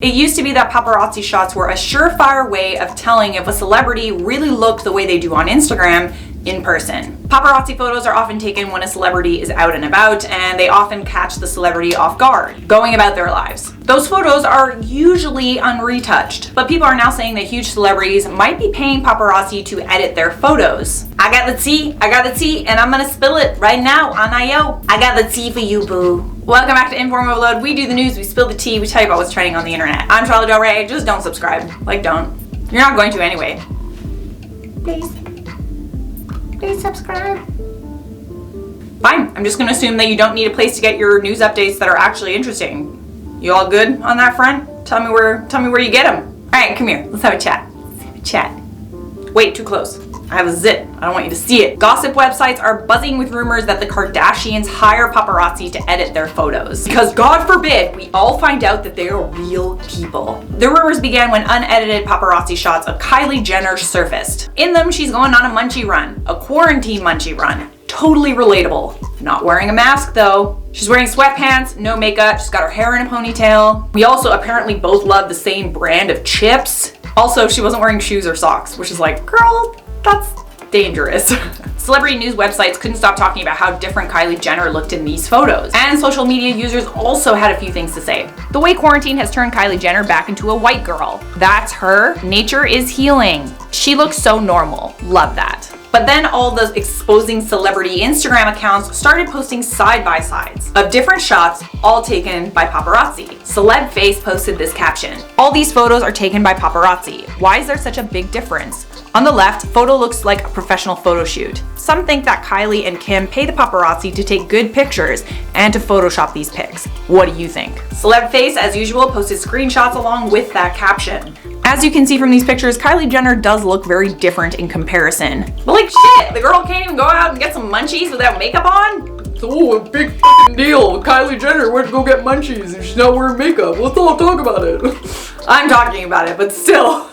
It used to be that paparazzi shots were a surefire way of telling if a celebrity really looked the way they do on Instagram in person. Paparazzi photos are often taken when a celebrity is out and about, and they often catch the celebrity off guard, going about their lives. Those photos are usually unretouched, but people are now saying that huge celebrities might be paying paparazzi to edit their photos. I got the tea, and I'm gonna spill it right now on IO. I got the tea for you, boo. Welcome back to InformOverload. We do the news, we spill the tea, we tell you about what's trending on the internet. I'm Charlotte Del Rey. Just don't subscribe. Like, don't. You're not going to anyway. Please subscribe. Fine. I'm just gonna assume that you don't need a place to get your news updates that are actually interesting. You all good on that front? Tell me where you get them. All right, come here. Let's have a chat. Wait, too close. I have a zit. I don't want you to see it. Gossip websites are buzzing with rumors that the Kardashians hire paparazzi to edit their photos. Because God forbid we all find out that they are real people. The rumors began when unedited paparazzi shots of Kylie Jenner surfaced. In them, she's going on a munchie run, a quarantine munchie run. Totally relatable. Not wearing a mask though. She's wearing sweatpants, no makeup, she's got her hair in a ponytail. We also apparently both love the same brand of chips. Also, she wasn't wearing shoes or socks, which is like, girl, that's dangerous. Celebrity news websites couldn't stop talking about how different Kylie Jenner looked in these photos. And social media users also had a few things to say. The way quarantine has turned Kylie Jenner back into a white girl. That's her. Nature is healing. She looks so normal. Love that. But then all the exposing celebrity Instagram accounts started posting side-by-sides of different shots, all taken by paparazzi. Celeb Face posted this caption: "All these photos are taken by paparazzi. Why is there such a big difference? On the left, photo looks like a professional photo shoot. Some think that Kylie and Kim pay the paparazzi to take good pictures and to Photoshop these pics. What do you think?" Celeb Face, as usual, posted screenshots along with that caption. As you can see from these pictures, Kylie Jenner does look very different in comparison. But like shit, the girl can't even go out and get some munchies without makeup on? Oh, a big fucking deal. Kylie Jenner went to go get munchies and she's not wearing makeup. Let's all talk about it. I'm talking about it, but still.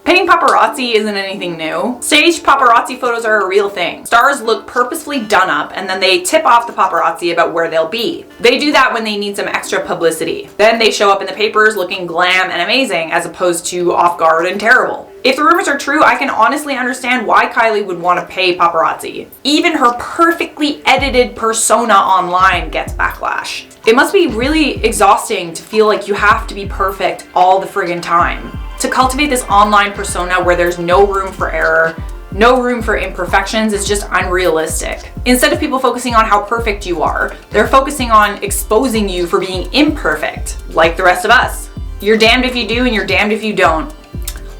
Paying paparazzi isn't anything new. Staged paparazzi photos are a real thing. Stars look purposefully done up and then they tip off the paparazzi about where they'll be. They do that when they need some extra publicity. Then they show up in the papers looking glam and amazing as opposed to off guard and terrible. If the rumors are true, I can honestly understand why Kylie would want to pay paparazzi. Even her perfectly edited persona online gets backlash. It must be really exhausting to feel like you have to be perfect all the friggin' time. To cultivate this online persona where there's no room for error, no room for imperfections, is just unrealistic. Instead of people focusing on how perfect you are, they're focusing on exposing you for being imperfect, like the rest of us. You're damned if you do and you're damned if you don't.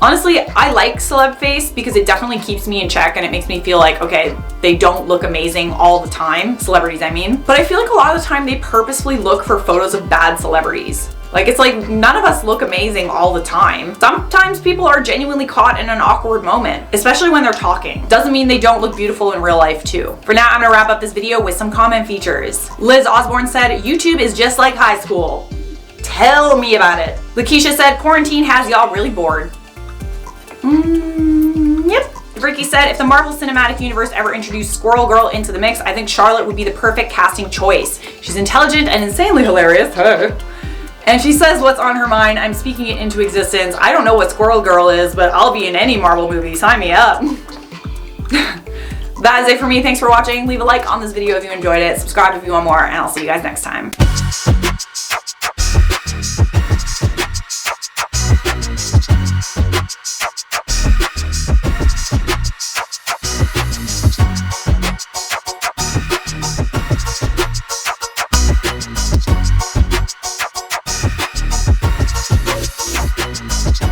Honestly, I like Celeb Face because it definitely keeps me in check and it makes me feel like, okay, they don't look amazing all the time, celebrities I mean, but I feel like a lot of the time they purposefully look for photos of bad celebrities. Like, it's like none of us look amazing all the time. Sometimes people are genuinely caught in an awkward moment, especially when they're talking. Doesn't mean they don't look beautiful in real life too. For now, I'm gonna wrap up this video with some comment features. Liz Osborne said, "YouTube is just like high school." Tell me about it. Lakeisha said, "Quarantine has y'all really bored." Yep. Ricky said, "If the Marvel Cinematic Universe ever introduced Squirrel Girl into the mix, I think Charlotte would be the perfect casting choice. She's intelligent and insanely hilarious." Hey. And she says what's on her mind. "I'm speaking it into existence. I don't know what Squirrel Girl is, but I'll be in any Marvel movie. Sign me up." That is it for me. Thanks for watching. Leave a like on this video if you enjoyed it. Subscribe if you want more, and I'll see you guys next time.